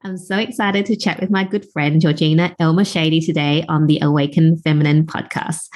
I'm so excited to chat with my good friend, Georgina 𝐆𝐞𝐨 today on the Awaken Feminine podcast.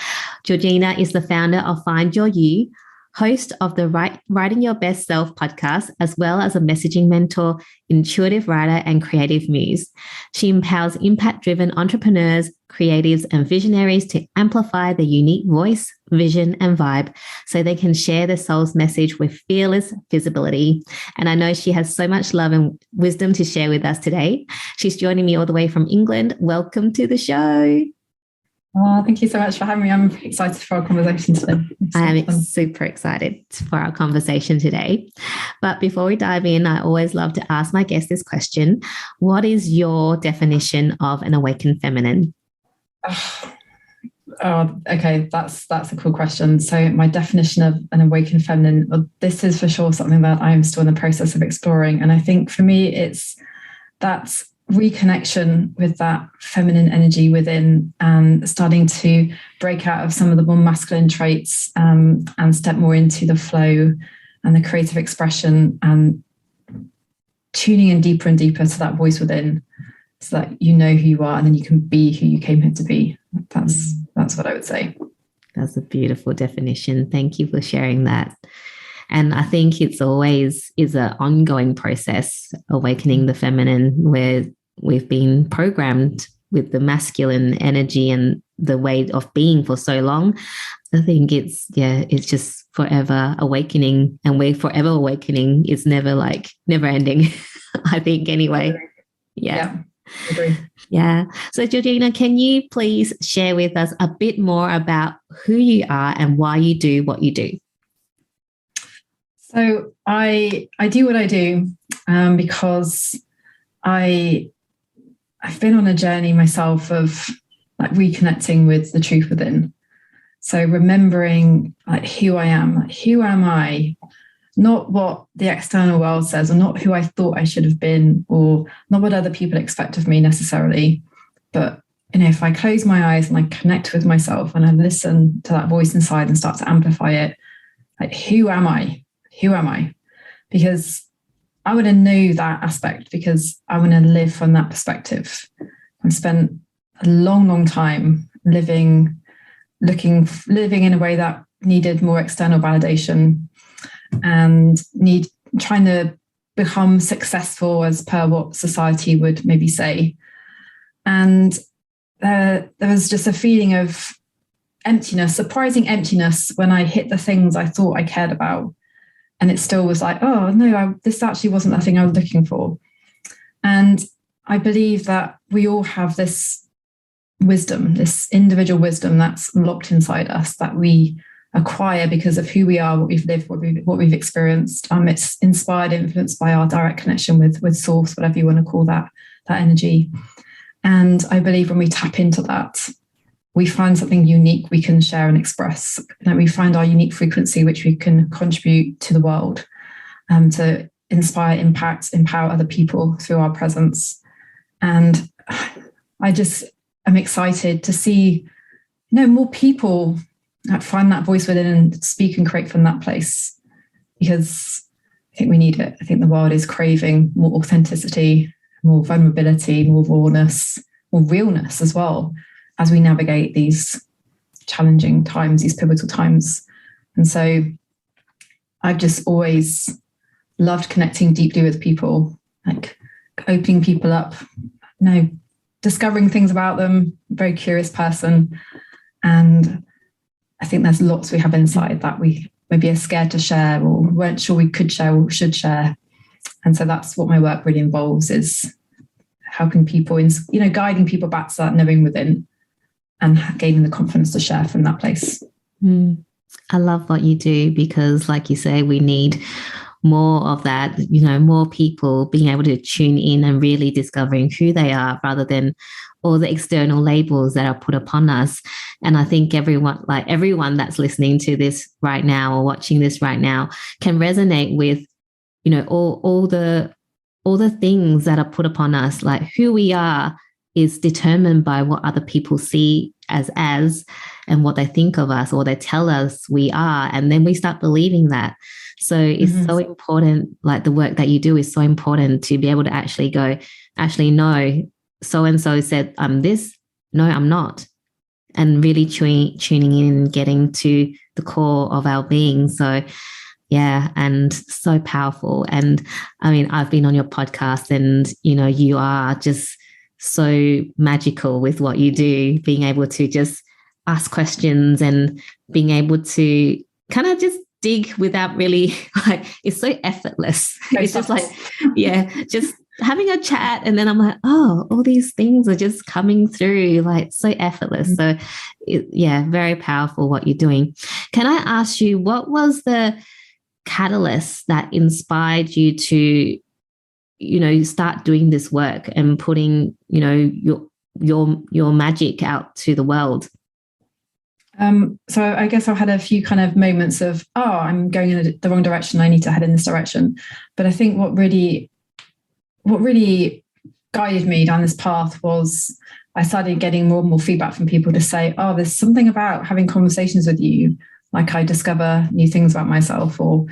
Georgina is the founder of Find Your You, host of the Writing Your Best Self podcast, as well as a messaging mentor, intuitive writer, and creative muse. She empowers impact-driven entrepreneurs, creatives, and visionaries to amplify their unique voice, vision, and vibe so they can share their soul's message with fearless visibility. And I know she has so much love and wisdom to share with us today. She's joining me all the way from England. Welcome to the show. Oh, thank you so much for having me. I'm excited for our conversation today. I am super excited for our conversation today. But before we dive in, I always love to ask my guests this question. What is your definition of an awakened feminine? Oh, okay. That's a cool question. So my definition of an awakened feminine, well, this is for sure something that I'm still in the process of exploring. And I think for me, it's that reconnection with that feminine energy within and starting to break out of some of the more masculine traits and step more into the flow and the creative expression and tuning in deeper and deeper to that voice within so that you know who you are and then you can be who you came here to be. That's what I would say. That's a beautiful definition. Thank you for sharing that. And I think it's always is an ongoing process, awakening the feminine, where we've been programmed with the masculine energy and the way of being for so long. I think it's just forever awakening, and we're forever awakening. It's never ending, I think anyway. Yeah. I agree. Yeah. So Georgina, can you please share with us a bit more about who you are and why you do what you do? So I do what I do because I've been on a journey myself of reconnecting with the truth within. So remembering who I am, who am I, not what the external world says, or not who I thought I should have been, or not what other people expect of me necessarily. But if I close my eyes and I connect with myself and I listen to that voice inside and start to amplify it, who am I? Who am I? Because I want to know that aspect, because I want to live from that perspective. I've spent a long, long time living in a way that needed more external validation and trying to become successful as per what society would maybe say. And there was just a feeling of emptiness, surprising emptiness when I hit the things I thought I cared about. And it still was oh no, this actually wasn't the thing I was looking for. And I believe that we all have this wisdom, this individual wisdom that's locked inside us that we acquire because of who we are, what we've lived, what we've experienced. It's inspired, influenced by our direct connection with source, whatever you want to call that energy. And I believe when we tap into that, we find something unique we can share and express. We find our unique frequency, which we can contribute to the world, to inspire, impact, empower other people through our presence. And I just am excited to see, more people find that voice within and speak and create from that place, because I think we need it. I think the world is craving more authenticity, more vulnerability, more rawness, more realness as well, as we navigate these challenging times, these pivotal times. And so I've just always loved connecting deeply with people, opening people up, discovering things about them. Very curious person. And I think there's lots we have inside that we maybe are scared to share or weren't sure we could share or should share. And so that's what my work really involves, is helping people, guiding people back to that knowing within, and gaining the confidence to share from that place. I love what you do, because like you say, we need more of that, more people being able to tune in and really discovering who they are, rather than all the external labels that are put upon us. And I think everyone that's listening to this right now or watching this right now can resonate with, all the things that are put upon us. Like, who we are is determined by what other people see as and what they think of us, or they tell us we are, and then we start believing that. So it's so important, the work that you do is so important, to be able to actually go, actually, no, so-and-so said, I'm this, no, I'm not. And really tuning in and getting to the core of our being. So, yeah, and so powerful. And I mean, I've been on your podcast and, you know, you are just so magical with what you do, being able to just ask questions and being able to kind of just dig without really, like, it's so effortless. It's just like, yeah, just having a chat. And then I'm like, oh, all these things are just coming through, like, so effortless. So yeah, very powerful what you're doing. Can I ask you, what was the catalyst that inspired you to, you know, start doing this work and putting, you know, your magic out to the world? So I guess I've had a few kind of moments of, oh, I'm going in the wrong direction, I need to head in this direction. But I think what really guided me down this path was I started getting more and more feedback from people to say, oh, there's something about having conversations with you, like I discover new things about myself, or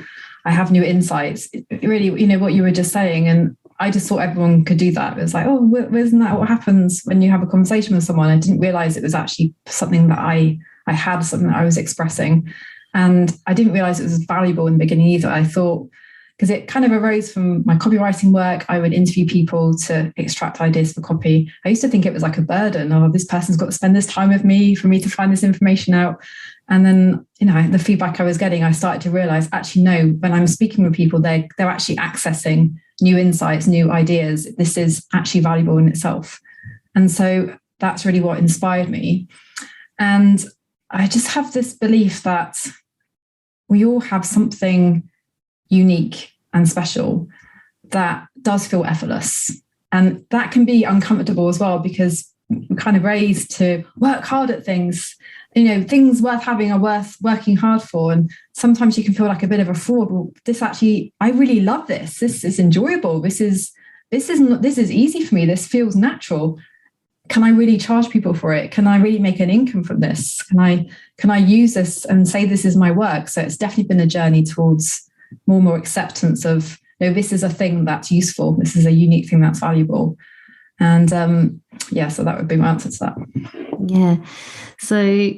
I have new insights. It really, you know, what you were just saying. And I just thought everyone could do that. It was like, oh, isn't that what happens when you have a conversation with someone? I didn't realize it was actually something that I had, something that I was expressing. And I didn't realize it was valuable in the beginning either. I thought, because it kind of arose from my copywriting work, I would interview people to extract ideas for copy. I used to think it was like a burden. Oh, this person's got to spend this time with me for me to find this information out. And then, you know, the feedback I was getting, I started to realize, actually, no, when I'm speaking with people, they're actually accessing new insights, new ideas. This is actually valuable in itself. And so that's really what inspired me. And I just have this belief that we all have something unique and special that does feel effortless. And that can be uncomfortable as well, because we're kind of raised to work hard at things. You know, things worth having are worth working hard for. And sometimes you can feel like a bit of a fraud. Well, this actually, I really love this. This is enjoyable. This is easy for me. This feels natural. Can I really charge people for it? Can I really make an income from this? Can I use this and say this is my work? So it's definitely been a journey towards more and more acceptance of, no, this is a thing that's useful. This is a unique thing that's valuable. And yeah, so that would be my answer to that. Yeah. So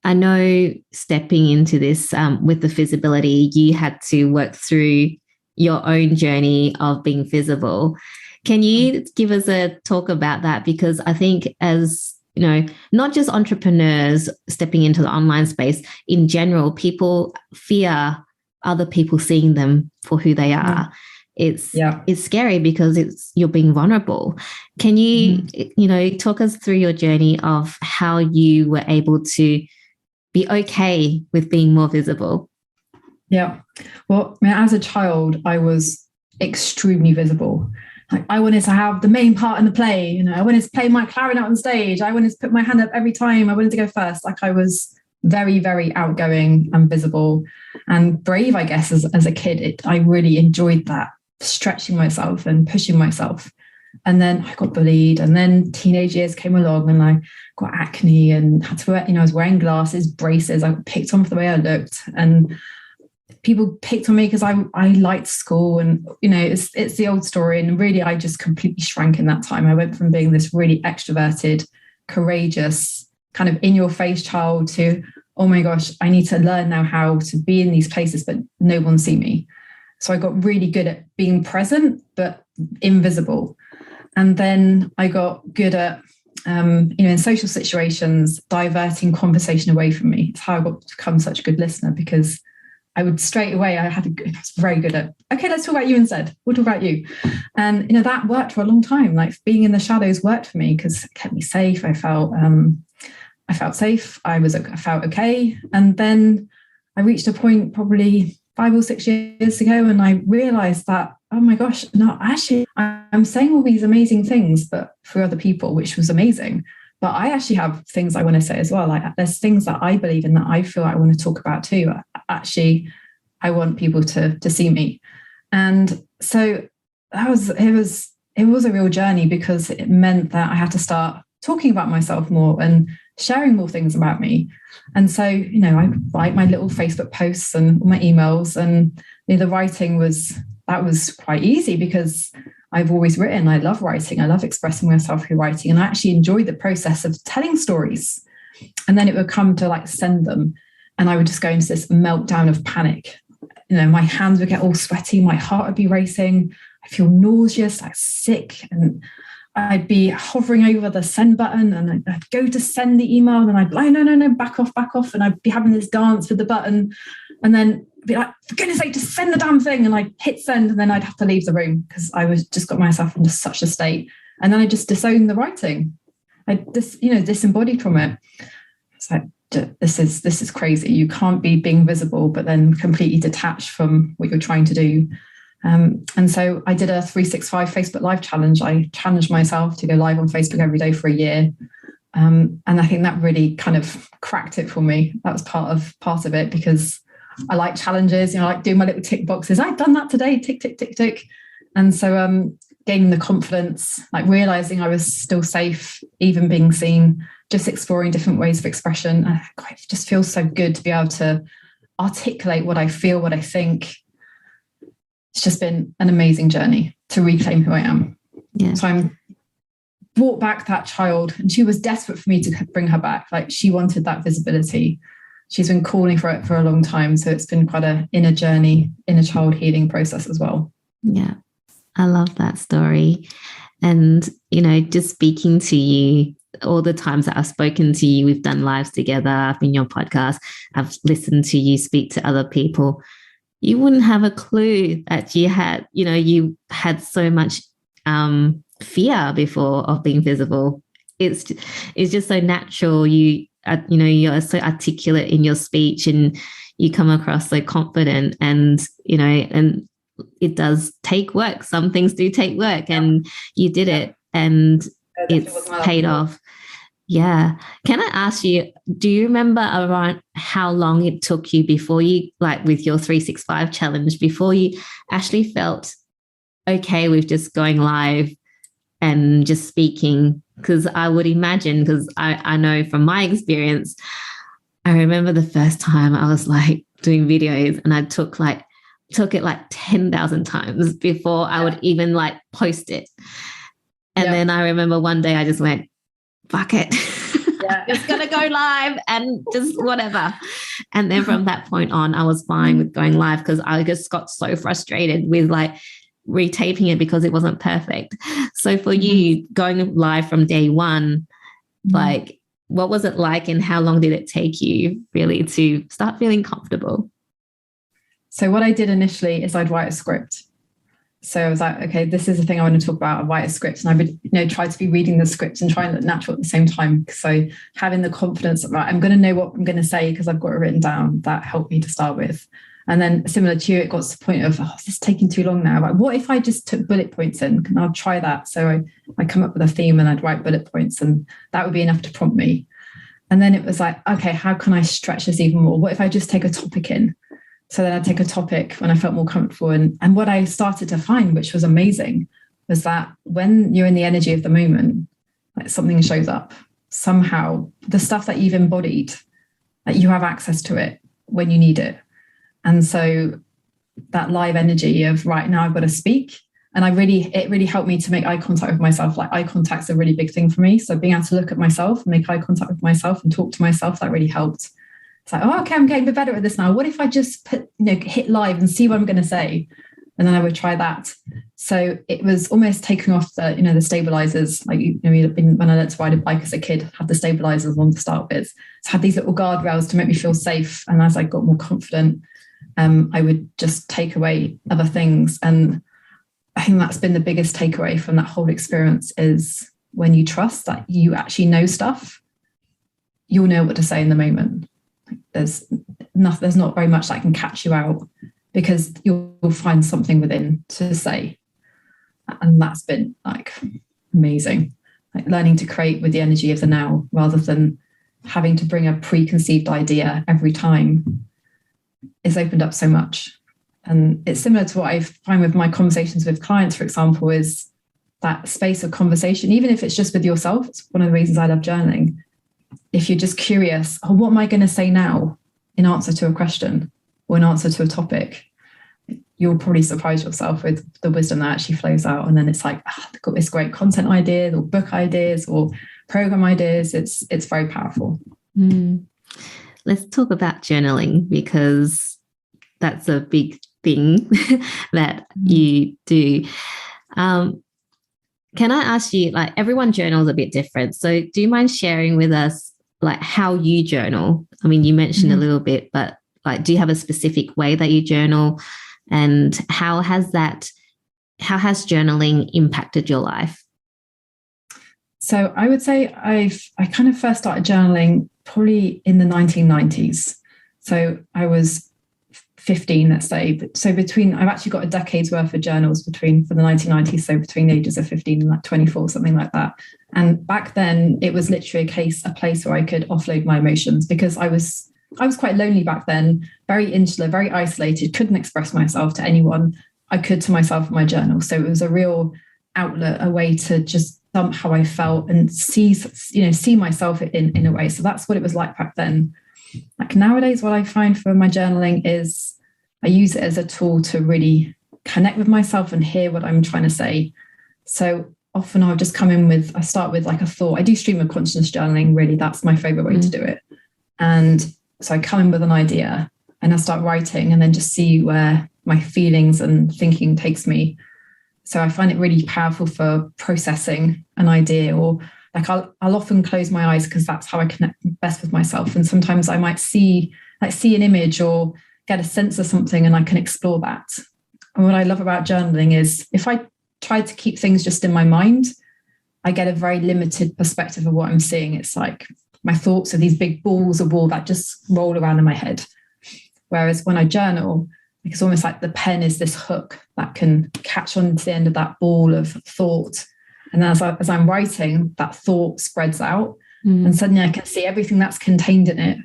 I know stepping into this with the visibility, you had to work through your own journey of being visible. Can you give us a talk about that? Because I think, as you know, not just entrepreneurs stepping into the online space, in general, people fear other people seeing them for who they are. It's scary because you're being vulnerable. Can you, you know, talk us through your journey of how you were able to be okay with being more visible? Yeah. Well, I mean, as a child, I was extremely visible. Like, I wanted to have the main part in the play. You know, I wanted to play my clarinet on stage. I wanted to put my hand up every time. I wanted to go first. Like, I was very, very outgoing and visible and brave, I guess, as a kid. I really enjoyed that, stretching myself and pushing myself. And then I got bullied, and then teenage years came along and I got acne and had to wear, you know, I was wearing glasses, braces. I got picked on for the way I looked, and people picked on me because I liked school. And, you know, it's the old story. And really, I just completely shrank in that time. I went from being this really extroverted, courageous, kind of in-your-face child to, oh my gosh, I need to learn now how to be in these places, but no one see me. So I got really good at being present, but invisible. And then I got good at, you know, in social situations, diverting conversation away from me. It's how I got to become such a good listener, because I would straight away, I was very good at, okay, let's talk about you instead. We'll talk about you. And, you know, that worked for a long time. Like, being in the shadows worked for me because it kept me safe. I felt safe. I felt okay. And then I reached a point probably 5 or 6 years ago, and I realized that, oh my gosh, no, actually, I'm saying all these amazing things, but for other people, which was amazing. But I actually have things I want to say as well. Like, there's things that I believe in that I feel I want to talk about too. Actually, I want people to see me. And so it was a real journey, because it meant that I had to start talking about myself more and sharing more things about me. And so, you know, I write my little Facebook posts and my emails, and, you know, the writing was quite easy, because I've always written. I love writing. I love expressing myself through writing. And I actually enjoy the process of telling stories. And then it would come to like send them. And I would just go into this meltdown of panic. You know, my hands would get all sweaty. My heart would be racing. I feel nauseous, like sick. And I'd be hovering over the send button, and I'd go to send the email, and I'd be like, no, back off. And I'd be having this dance with the button, and then be like, for goodness sake, just send the damn thing. And I'd hit send, and then I'd have to leave the room because I was just got myself into such a state. And then I just disowned the writing. I just, disembodied from it. It's like, this is crazy. You can't be being visible, but then completely detached from what you're trying to do. And so I did a 365 Facebook Live challenge. I challenged myself to go live on Facebook every day for a year. And I think that really kind of cracked it for me. That was part of it, because I like challenges, I like doing my little tick boxes. I've done that today, tick, tick, tick, tick. And so gaining the confidence, like realizing I was still safe, even being seen, just exploring different ways of expression. It just feels so good to be able to articulate what I feel, what I think. It's just been an amazing journey to reclaim who I am. Yeah. So I'm brought back that child, and she was desperate for me to bring her back. Like, she wanted that visibility. She's been calling for it for a long time. So it's been quite an inner journey, inner child healing process as well. Yeah. I love that story. And, just speaking to you, all the times that I've spoken to you, we've done lives together, I've been on your podcast, I've listened to you speak to other people. You wouldn't have a clue that you had so much fear before of being visible. It's just so natural. You're so articulate in your speech, and you come across so confident, and it does take work. Some things do take work, and you did it, and it's paid off. Yeah. Can I ask you, do you remember around how long it took you before you, like with your 365 challenge, before you actually felt okay with just going live and just speaking? Because I would imagine, because I know from my experience, I remember the first time I was like doing videos, and I took it like 10,000 times before I would even like post it. And then I remember one day I just went, fuck it. Just gonna go live and just whatever. And then from that point on, I was fine with going live, because I just got so frustrated with like retaping it because it wasn't perfect. So for you going live from day one, like what was it like, and how long did it take you really to start feeling comfortable? So what I did initially is I'd write a script. So I was like, okay, this is the thing I want to talk about. I write a script, and I would, try to be reading the script and try and look natural at the same time. So having the confidence that, right, I'm going to know what I'm going to say because I've got it written down, that helped me to start with. And then similar to you, it got to the point of, this is taking too long now. Like, what if I just took bullet points in? And I'll try that. So I come up with a theme, and I'd write bullet points, and that would be enough to prompt me. And then it was like, okay, how can I stretch this even more? What if I just take a topic in? So then I'd take a topic when I felt more comfortable. And what I started to find, which was amazing, was that when you're in the energy of the moment, like something shows up. Somehow the stuff that you've embodied, that you have access to it when you need it. And so that live energy of, right now I've got to speak. And it really helped me to make eye contact with myself. Like, eye contact's a really big thing for me. So being able to look at myself and make eye contact with myself and talk to myself, that really helped. It's like, oh, okay, I'm getting a bit better at this now. What if I just hit live and see what I'm going to say? And then I would try that. So it was almost taking off the stabilizers. Like, when I learned to ride a bike as a kid, had the stabilizers on to start with. So I had these little guardrails to make me feel safe. And as I got more confident, I would just take away other things. And I think that's been the biggest takeaway from that whole experience, is when you trust that you actually know stuff, you'll know what to say in the moment. There's not very much that can catch you out, because you'll find something within to say. And that's been like amazing, like learning to create with the energy of the now, rather than having to bring a preconceived idea every time. It's opened up so much. And it's similar to what I find with my conversations with clients, for example, is that space of conversation, even if it's just with yourself. It's one of the reasons I love journaling. If you're just curious, what am I going to say now in answer to a question or in answer to a topic? you'll probably surprise yourself with the wisdom that actually flows out. And then it's like, I've got this great content ideas or book ideas or program ideas. It's very powerful. Let's talk about journaling, because that's a big thing that you do. Can I ask you, like, everyone journals a bit different. So do you mind sharing with us like how you journal? I mean, you mentioned a little bit, but like, do you have a specific way that you journal, and how has journaling impacted your life? So I would say I kind of first started journaling probably in the 1990s. So I was 15, let's say. So I've actually got a decade's worth of journals for the 1990s. So between the ages of 15 and like 24, something like that. And back then it was literally a place where I could offload my emotions, because I was quite lonely back then, very insular, very isolated, couldn't express myself to anyone. I could to myself in my journal. So it was a real outlet, a way to just dump how I felt and see myself in a way. So that's what it was like back then. Like nowadays, what I find for my journaling is I use it as a tool to really connect with myself and hear what I'm trying to say. So often I'll just I start with like a thought. I do stream of consciousness journaling, really. That's my favorite way to do it. And so I come in with an idea and I start writing, and then just see where my feelings and thinking takes me. So I find it really powerful for processing an idea, or like I'll often close my eyes because that's how I connect best with myself. And sometimes I might see an image or get a sense of something, and I can explore that. And what I love about journaling is if I try to keep things just in my mind, I get a very limited perspective of what I'm seeing. It's like my thoughts are these big balls of wool that just roll around in my head. Whereas when I journal, it's almost like the pen is this hook that can catch on to the end of that ball of thought. And as I'm writing, that thought spreads out, and suddenly I can see everything that's contained in it.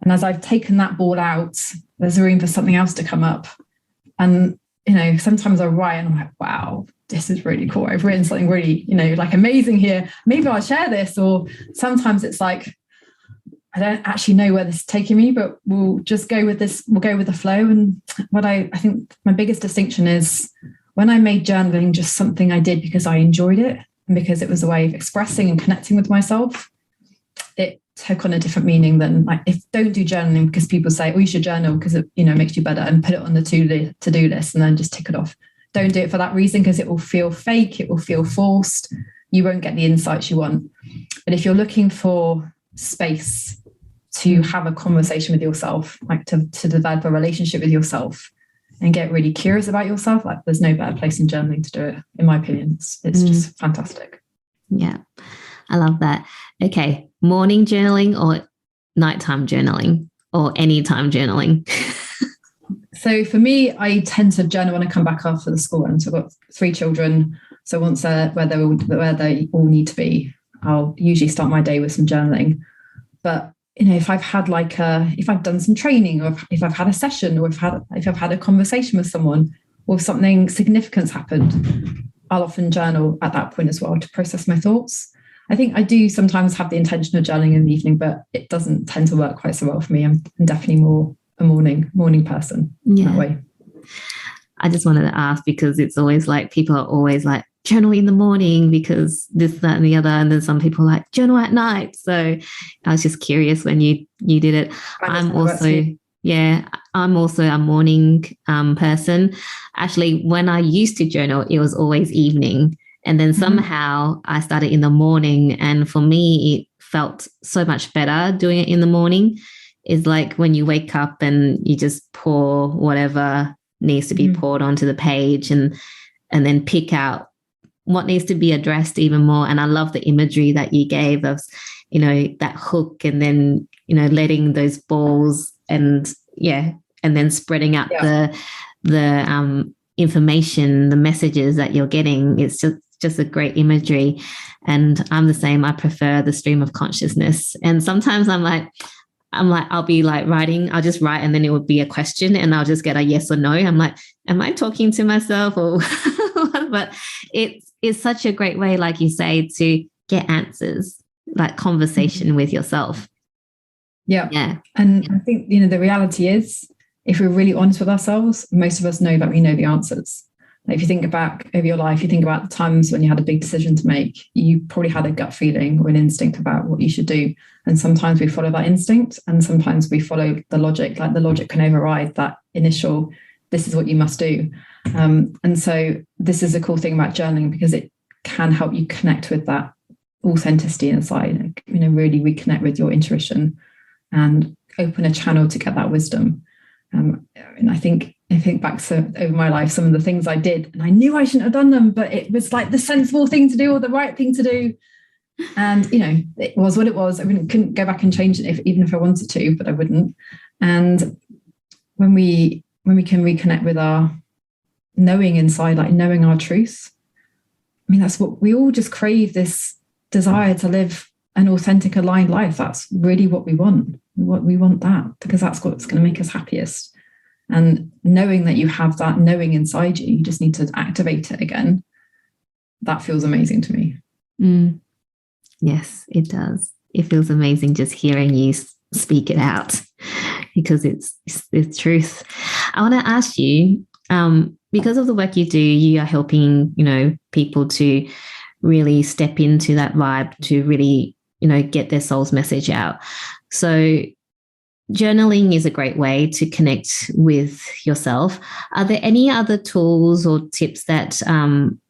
And as I've taken that ball out, there's room for something else to come up. And, sometimes I write and I'm like, wow, this is really cool. I've written something really, like amazing here. Maybe I'll share this. Or sometimes it's like, I don't actually know where this is taking me, but we'll just go with this. We'll go with the flow. And what I think my biggest distinction is, when I made journaling just something I did because I enjoyed it and because it was a way of expressing and connecting with myself, it took on a different meaning than like, don't do journaling because people say, oh, you should journal because it, makes you better, and put it on the to-do list and then just tick it off. Don't do it for that reason, because it will feel fake. It will feel forced. You won't get the insights you want. But if you're looking for space to have a conversation with yourself, like to develop a relationship with yourself and get really curious about yourself, like there's no better place in journaling to do it, in my opinion. It's just fantastic. Yeah, I love that. Okay, morning journaling or nighttime journaling or anytime journaling? So for me, I tend to journal when I come back after the school run. So I've got 3 children. So once they're where they all need to be, I'll usually start my day with some journaling. But if I've had if I've done some training, or if I've had a session, or if I've had a conversation with someone, or if something significant's happened, I'll often journal at that point as well to process my thoughts. I think I do sometimes have the intention of journaling in the evening, but it doesn't tend to work quite so well for me. I'm definitely more a morning person that way. I just wanted to ask, because it's always like, people are always like, journal in the morning because this, that, and the other. And then some people like journal at night. So I was just curious when you did it. I'm also a morning person. Actually, when I used to journal, it was always evening. And then somehow I started in the morning. And for me, it felt so much better doing it in the morning. It's like when you wake up and you just pour whatever needs to be poured onto the page, and then pick out what needs to be addressed even more. And I love the imagery that you gave of, that hook, and then, letting those balls and then spreading out the information, the messages that you're getting. It's just a great imagery. And I'm the same. I prefer the stream of consciousness. And sometimes I'm like, I'll be like writing, I'll just write, and then it would be a question and I'll just get a yes or no. I'm like, am I talking to myself or but it's such a great way, like you say, to get answers, like conversation with yourself. Yeah. And I think, the reality is if we're really honest with ourselves, most of us know that we know the answers. Like if you think back over your life, you think about the times when you had a big decision to make, you probably had a gut feeling or an instinct about what you should do. And sometimes we follow that instinct, and sometimes we follow the logic, like the logic can override that initial, this is what you must do. And so this is a cool thing about journaling, because it can help you connect with that authenticity inside, you know, really reconnect with your intuition and open a channel to get that wisdom. And I think back to over my life, some of the things I did, and I knew I shouldn't have done them, but it was like the sensible thing to do or the right thing to do. And, you know, it was what it was. I couldn't go back and change it even if I wanted to, but I wouldn't. And when we can reconnect with our knowing inside, like knowing our truth, I mean, that's what we all just crave, this desire to live an authentic, aligned life. That's really what we want. We want that because that's what's going to make us happiest. And knowing that you have that knowing inside you, you just need to activate it again. That feels amazing to me. Yes, it does. It feels amazing just hearing you speak it out, because it's truth. I want to ask you, because of the work you do, you are helping, you know, people to really step into that vibe, to really, you know, get their soul's message out. So journaling is a great way to connect with yourself. Are there any other tools or tips that,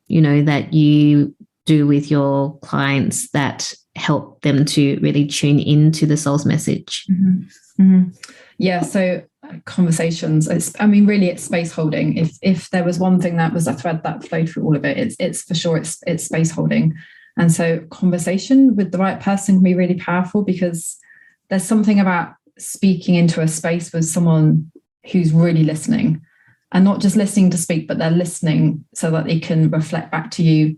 you know, that you do with your clients that help them to really tune into the soul's message? Yeah, so conversations, really it's space holding. If there was one thing that was a thread that flowed through all of it, it's for sure it's space holding. And so conversation with the right person can be really powerful, because there's something about speaking into a space with someone who's really listening, and not just listening to speak, but they're listening so that they can reflect back to you.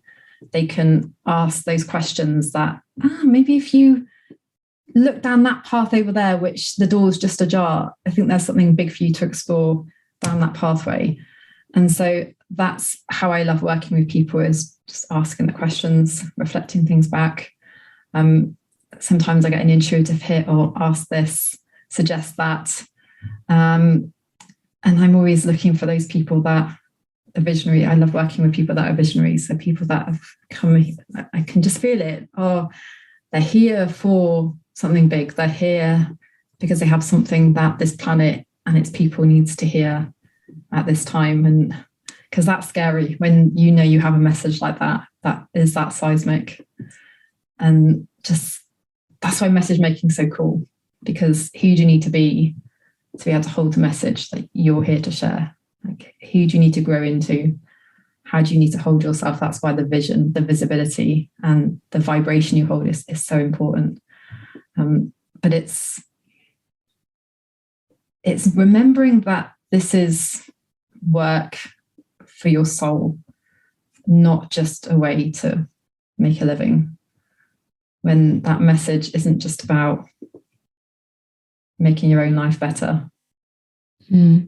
They can ask those questions that, maybe if you look down that path over there, which the door's just ajar, I think there's something big for you to explore down that pathway. And so that's how I love working with people, is just asking the questions, reflecting things back. Sometimes I get an intuitive hit, or ask this, suggest that. And I'm always looking for those people that are visionary. I love working with people that are visionaries. So people that have come, I can just feel it. Oh, they're here for something big. They're here because they have something that this planet and its people needs to hear at this time. And because that's scary when you know you have a message like that is that seismic. And just that's why message making is so cool, because who do you need to be able to hold the message that you're here to share? Like, who do you need to grow into? How do you need to hold yourself? That's why the vision, the visibility, and the vibration you hold is so important. But it's remembering that this is work for your soul, not just a way to make a living. When that message isn't just about making your own life better.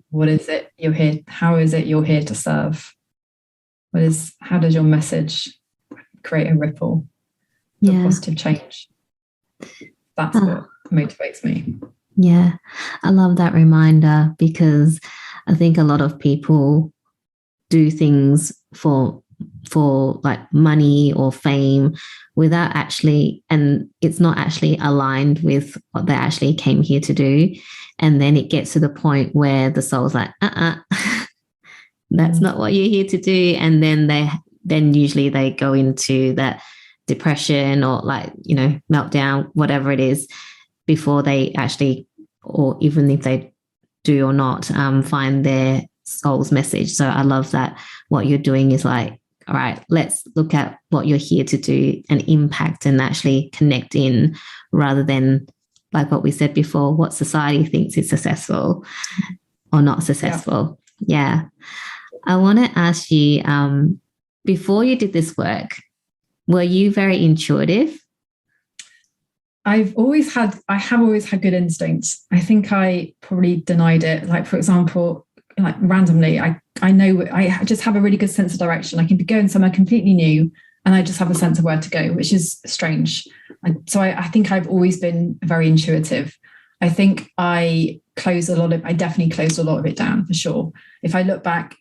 What is it you're here? How is it you're here to serve? How does your message create a ripple for positive change? That's what motivates me. Yeah, I love that reminder, because I think a lot of people do things for like money or fame without actually, and it's not actually aligned with what they actually came here to do. And then it gets to the point where the soul's like, that's not what you're here to do. And then usually they go into that depression or, like, you know, meltdown, whatever it is, before they actually, or even if they do or not, find their soul's message. So I love that what you're doing is like, all right, let's look at what you're here to do and impact and actually connect in, rather than, like what we said before, what society thinks is successful or not successful. Yeah. I want to ask you, before you did this work, were you very intuitive? I have always had good instincts. I think I probably denied it. Like, for example, like randomly, I know I just have a really good sense of direction. I can be going somewhere completely new and I just have a sense of where to go, which is strange. So I think I've always been very intuitive. I think I definitely closed a lot of it down for sure. If I look back,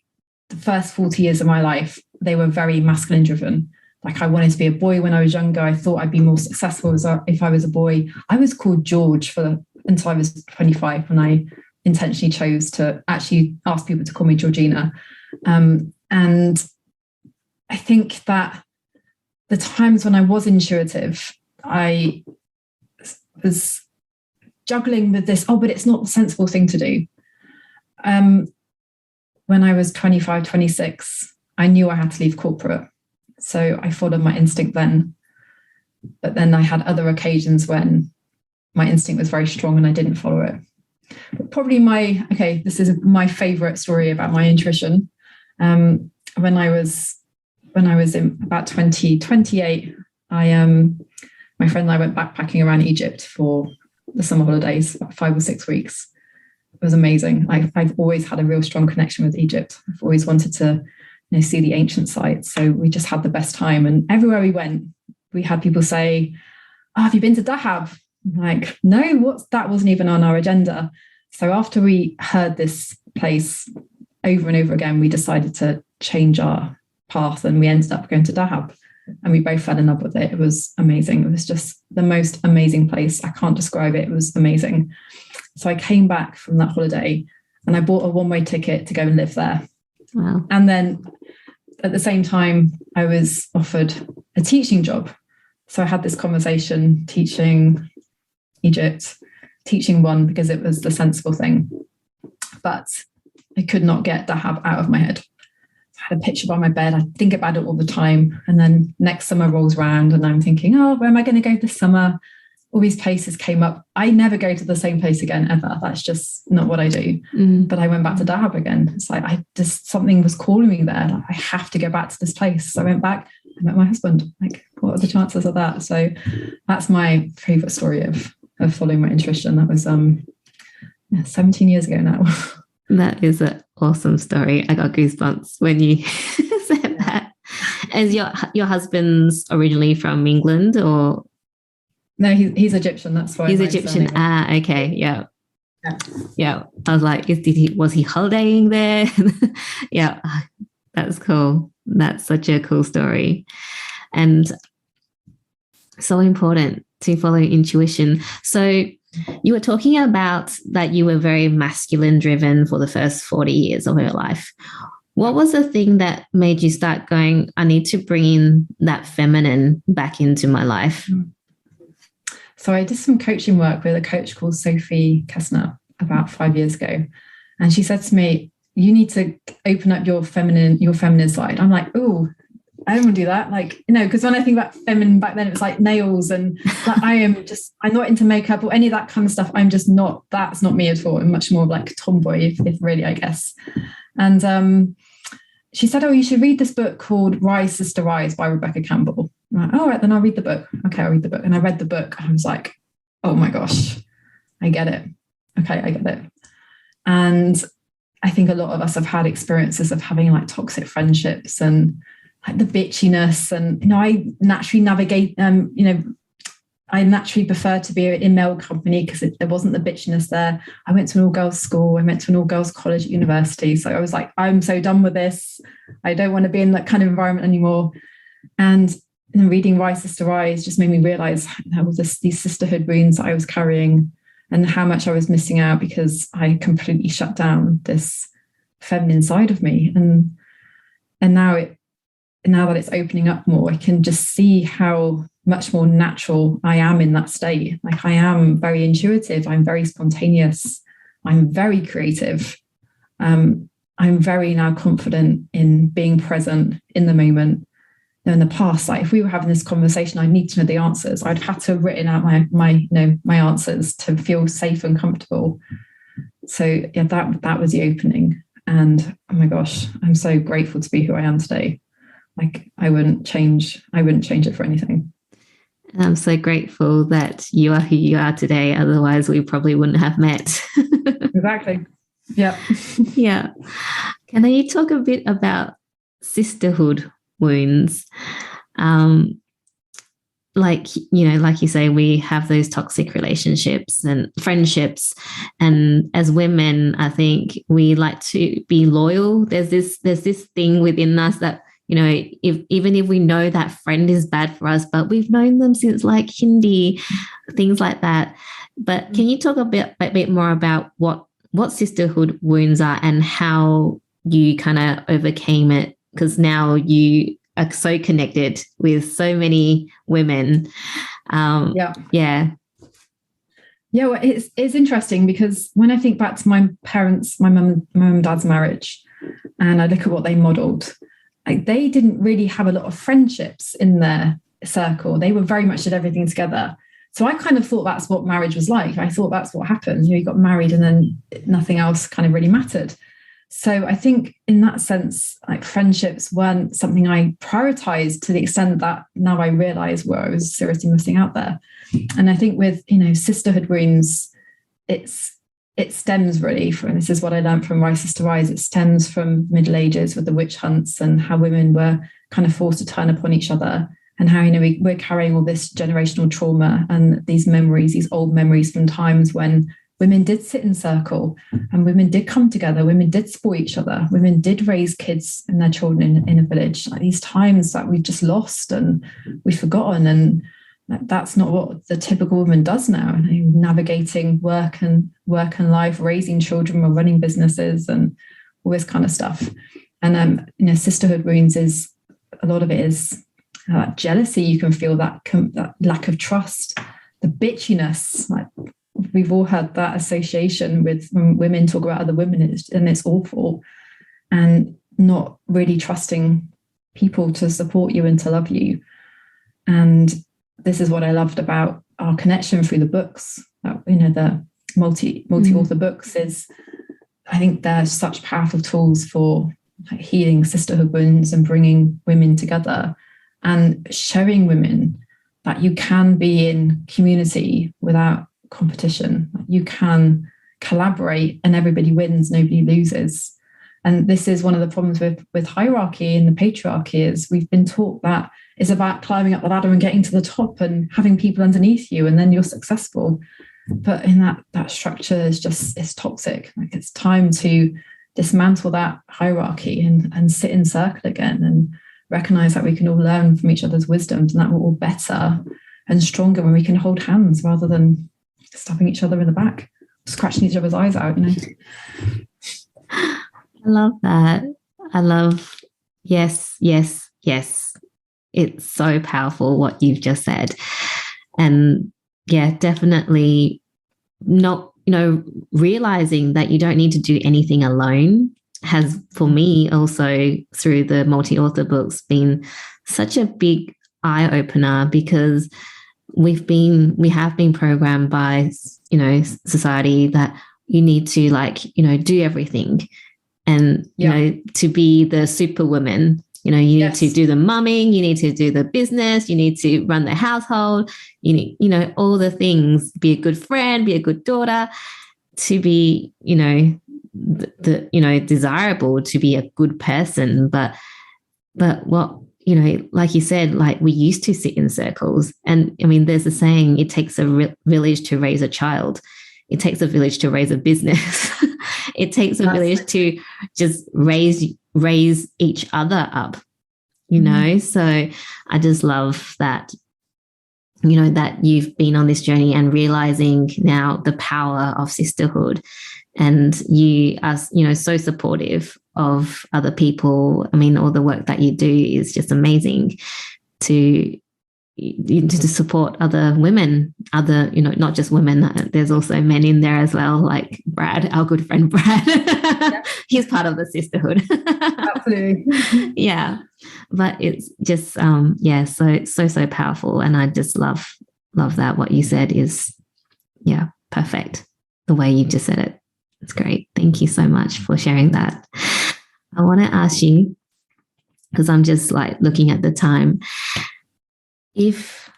the first 40 years of my life, they were very masculine driven. Like I wanted to be a boy when I was younger. I thought I'd be more successful if I was a boy. I was called George until I was 25 when I intentionally chose to actually ask people to call me Georgina. And I think that the times when I was intuitive, I was juggling with this, but it's not the sensible thing to do. When I was 25, 26, I knew I had to leave corporate. So I followed my instinct then. But then I had other occasions when my instinct was very strong and I didn't follow it. But probably this is my favorite story about my intuition. When I was in about 28, my friend and I went backpacking around Egypt for the summer holidays, about 5 or 6 weeks. It was amazing. I've always had a real strong connection with Egypt. I've always wanted to see the ancient sites. So we just had the best time. And everywhere we went, we had people say, have you been to Dahab? I'm like, no, that wasn't even on our agenda. So after we heard this place over and over again, we decided to change our path and we ended up going to Dahab. And we both fell in love with it. It was amazing. It was just the most amazing place. I can't describe it. It was amazing. So I came back from that holiday and I bought a one-way ticket to go and live there. Wow. And then at the same time, I was offered a teaching job. So I had this conversation teaching Egypt, teaching one because it was the sensible thing. But I could not get Dahab out of my head. I had a picture by my bed. I think about it all the time. And then next summer rolls around and I'm thinking, where am I going to go this summer? All these places came up. I never go to the same place again, ever. That's just not what I do. But I went back to Dahab again. It's like something was calling me there. Like, I have to go back to this place. So I went back, I met my husband. Like, what are the chances of that? So that's my favorite story of following my intuition. That was 17 years ago now. That is an awesome story. I got goosebumps when you said that. Is your husband's originally from England or? No, he's Egyptian. That's why he's Egyptian. Okay, yeah. I was like, was he holidaying there? Yeah, that's cool. That's such a cool story, and so important to follow intuition. So you were talking about that you were very masculine driven for the first 40 years of your life. What was the thing that made you start going, I need to bring in that feminine back into my life? So I did some coaching work with a coach called 𝐆𝐞𝐨𝐿 𝐿 about 5 years ago. And she said to me, you need to open up your feminine side. I'm like, oh, I don't want to do that. Like, because when I think about feminine back then, it was like nails and like, I'm not into makeup or any of that kind of stuff. I'm just not, that's not me at all. I'm much more like a tomboy, if really, I guess. And she said, you should read this book called Rise, Sister, Rise by Rebecca Campbell. I'm like, all right, then I'll read the book. Okay, I'll read the book. And I read the book and I was like, oh my gosh, I get it. Okay, I get it. And I think a lot of us have had experiences of having like toxic friendships and like the bitchiness. And, I naturally navigate, I naturally prefer to be in male company because there wasn't the bitchiness there. I went to an all-girls school. I went to an all-girls college at university. So I was like, I'm so done with this. I don't want to be in that kind of environment anymore. And reading Rise, Sister, Rise just made me realize there was these sisterhood wounds that I was carrying and how much I was missing out because I completely shut down this feminine side of me. And now that it's opening up more, I can just see how much more natural I am in that state. Like I am very intuitive. I'm very spontaneous. I'm very creative. I'm very now confident in being present in the moment. In the past, like if we were having this conversation, I'd need to know the answers. I'd have to have written out my answers to feel safe and comfortable. So yeah, that was the opening. And oh my gosh, I'm so grateful to be who I am today. Like I wouldn't change it for anything. And I'm so grateful that you are who you are today. Otherwise, we probably wouldn't have met. Exactly. Yeah. Yeah. Can you talk a bit about sisterhood wounds? like, you know, like you say, we have those toxic relationships and friendships. And as women, I think we like to be loyal. There's this thing within us that, you know, even if we know that friend is bad for us, but we've known them since like kindy, things like that. But can you talk a bit more about what sisterhood wounds are and how you kind of overcame it? Because now you are so connected with so many women. Yeah. Well, it's interesting because when I think back to my parents, my mum and dad's marriage, and I look at what they modeled, like they didn't really have a lot of friendships in their circle. They were very much did everything together. So I kind of thought that's what marriage was like. I thought that's what happened. You got married and then nothing else kind of really mattered. So I think in that sense, like friendships weren't something I prioritized to the extent that now I realize where I was seriously missing out there. And I think with, you know, sisterhood wounds, it stems really from, this is what I learned from Rise Sister Rise, it stems from the Middle Ages with the witch hunts and how women were kind of forced to turn upon each other, and how, you know, we're carrying all this generational trauma and these memories, these old memories from times when women did sit in circle and women did come together, women did support each other, women did raise kids and their children in a village. Like these times that we've just lost and we've forgotten, and that's not what the typical woman does now. You know, navigating work and life, raising children or running businesses and all this kind of stuff. And you know, sisterhood wounds is, a lot of it is jealousy. You can feel that lack of trust, the bitchiness. Like we've all had that association with when women talk about other women, and it's awful, and not really trusting people to support you and to love you. And this is what I loved about our connection through the books. You know, the multi-author books is, I think they're such powerful tools for like healing sisterhood wounds and bringing women together and showing women that you can be in community without competition. You can collaborate and everybody wins, nobody loses. And this is one of the problems with hierarchy and the patriarchy, is we've been taught that it's about climbing up the ladder and getting to the top and having people underneath you, and then you're successful. But in that structure is just, it's toxic. Like it's time to dismantle that hierarchy and sit in circle again and recognize that we can all learn from each other's wisdoms, and that we're all better and stronger when we can hold hands rather than stabbing each other in the back, scratching each other's eyes out, you know. I love that. I love, yes. It's so powerful what you've just said. And yeah, definitely not, you know, realizing that you don't need to do anything alone has, for me also through the multi-author books, been such a big eye-opener, because we have been programmed by, you know, society that you need to, like, you know, do everything. And, you know, to be the superwoman, you know, you need to do the mumming, you need to do the business, you need to run the household, you need, you know, all the things, be a good friend, be a good daughter, to be, you know, the you know, desirable to be a good person. But what, you know, like you said, like we used to sit in circles. And I mean, there's a saying, it takes a village to raise a child. It takes a village to raise a business. It takes a village to just raise each other up, you know? So I just love that, you know, that you've been on this journey and realizing now the power of sisterhood, and you are, you know, so supportive of other people. I mean, all the work that you do is just amazing to support other women, you know, not just women, there's also men in there as well, like Brad, our good friend Brad. Yeah. He's part of the sisterhood. Absolutely. Yeah. But it's just so powerful. And I just love that what you said is perfect. The way you just said it. It's great. Thank you so much for sharing that. I want to ask you, because I'm just like looking at the time, if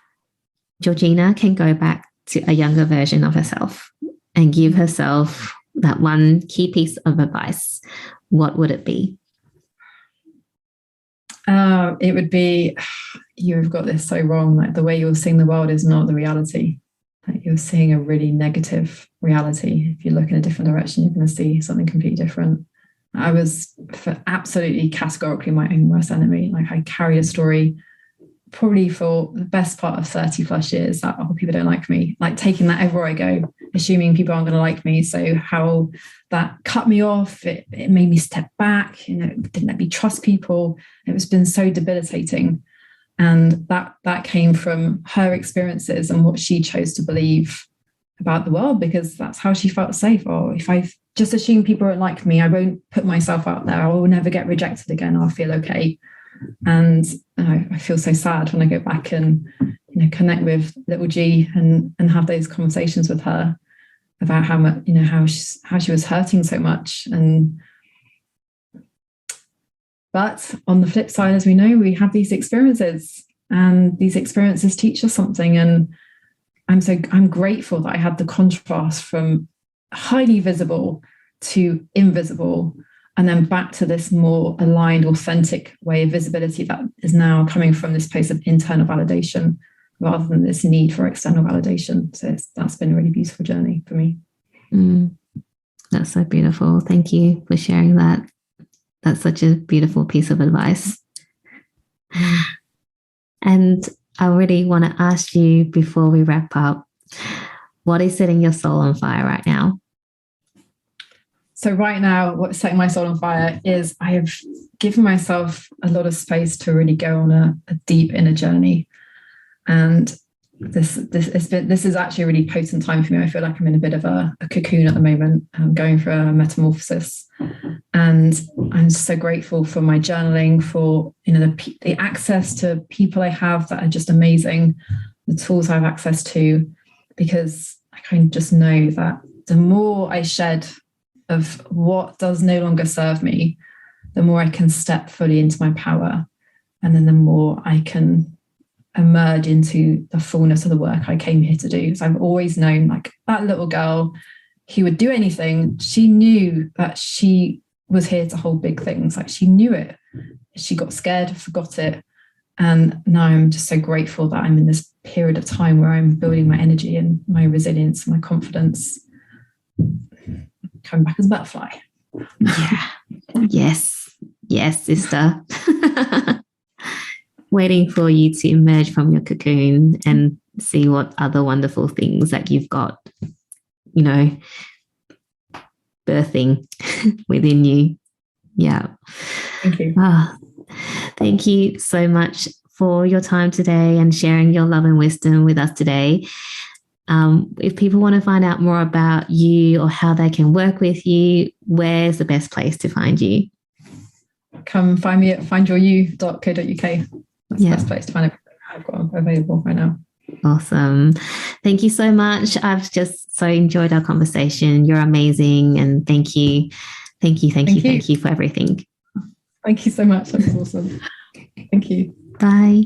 Georgina can go back to a younger version of herself and give herself that one key piece of advice, what would it be? It would be, you've got this so wrong. Like the way you're seeing the world is not the reality. Like you're seeing a really negative reality. If you look in a different direction, you're going to see something completely different. I was absolutely categorically my own worst enemy. Like I carry a story probably for the best part of 30 plus years that other people don't like me, like taking that everywhere I go, assuming people aren't going to like me. So how that cut me off, it made me step back, it didn't let me trust people. It was been so debilitating. And that came from her experiences and what she chose to believe about the world, because that's how she felt safe. Or if I just assume people don't like me, I won't put myself out there. I will never get rejected again. I'll feel okay. And I feel so sad when I go back and connect with little G and have those conversations with her about how much how she was hurting so much. But on the flip side, as we know, we have these experiences, and these experiences teach us something. And I'm grateful that I had the contrast from highly visible to invisible, and then back to this more aligned, authentic way of visibility that is now coming from this place of internal validation rather than this need for external validation. So that's been a really beautiful journey for me. That's so beautiful. Thank you for sharing that. That's such a beautiful piece of advice. And I really want to ask you before we wrap up, what is setting your soul on fire right now? So right now, what's setting my soul on fire is I have given myself a lot of space to really go on a deep inner journey. And this is actually a really potent time for me. I feel like I'm in a bit of a cocoon at the moment. I'm going through a metamorphosis, and I'm so grateful for my journaling, for the access to people I have that are just amazing, the tools I have access to, because I kind of just know that the more I shed of what does no longer serve me, the more I can step fully into my power, and then the more I can emerge into the fullness of the work I came here to do. So I've always known, like, that little girl who would do anything, she knew that she was here to hold big things. Like, she knew it. She got scared, forgot it. And now I'm just so grateful that I'm in this period of time where I'm building my energy and my resilience and my confidence, coming back as a butterfly. Yeah. Yes, sister. Waiting for you to emerge from your cocoon and see what other wonderful things that you've got, birthing within you. Yeah. Thank you. Thank you so much for your time today and sharing your love and wisdom with us today. If people want to find out more about you or how they can work with you, where's the best place to find you? Come find me at findyouryou.co.uk. That's the best place to find everything I've got available right now. Awesome. Thank you so much. I've just so enjoyed our conversation. You're amazing. And thank you for everything. Thank you so much. That was awesome. Thank you. Bye.